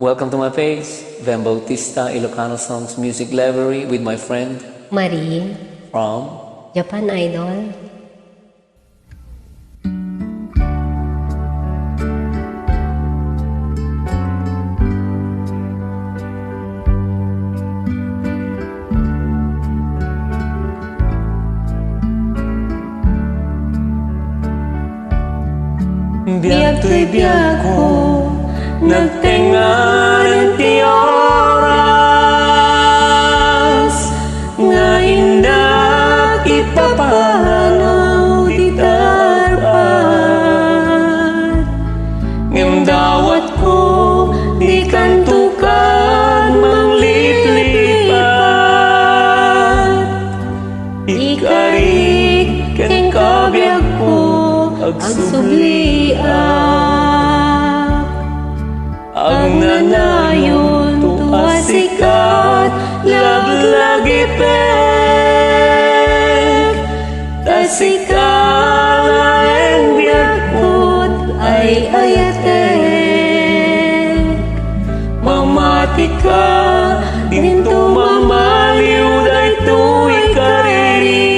Welcome to my page, Vem Bautista Ilocano Songs Music Library with my friend Marie from Japan Idol. Biag to'y biag ko, nagtengan ti oras, nga indak ipapanaw ti tarpat. Ngem dawat ko, di kantukan mangliplipat. Ikarik ken kabiag ko, agsubliak. Ang nanayon tuasikat, laglagi pek. Tasikala en biakot ay ayatek. Mamati ka, dinto mamaliw day to'y karirik.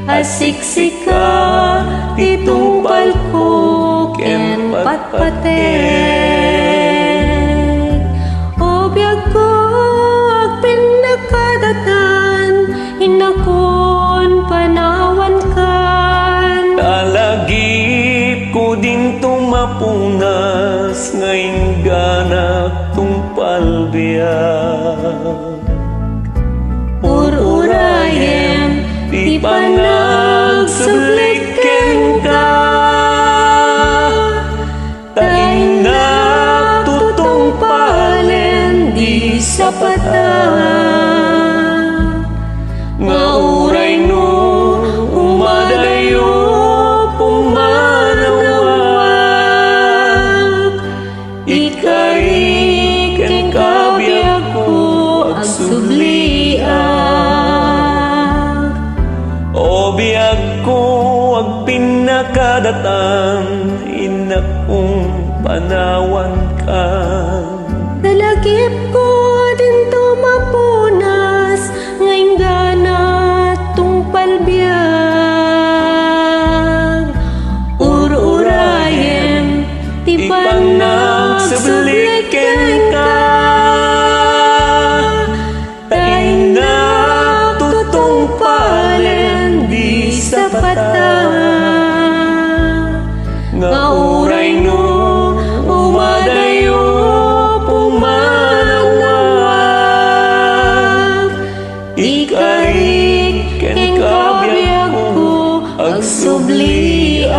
Asiksika, titumpal ko, ken patpatek. O biag ko, ag pinakadatan, inakon panawan kan. Talagip ko din tumapunas, ngayon ganak tumpal biag. Ururayem, di panagsubliken ka. Taindak tutong palen di sapatan. Nga uray no umadayo pumanawag. Ikarik ken kabiag ko agsubliak. O biag ko ag pinakadatan, inakong panawan ka. Dalagip ko din tumapunas, ngayon gana tungpal biag. Ururayem, tipan Nagsubliken ka. Taindak tutong palen di sapatan. Nga uray no umadayo pumanawag. Ikarik ken kabiag ko agsubliak.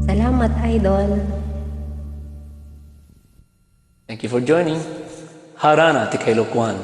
Salamat, Idol. Thank you for joining. Harana Tikailoquan.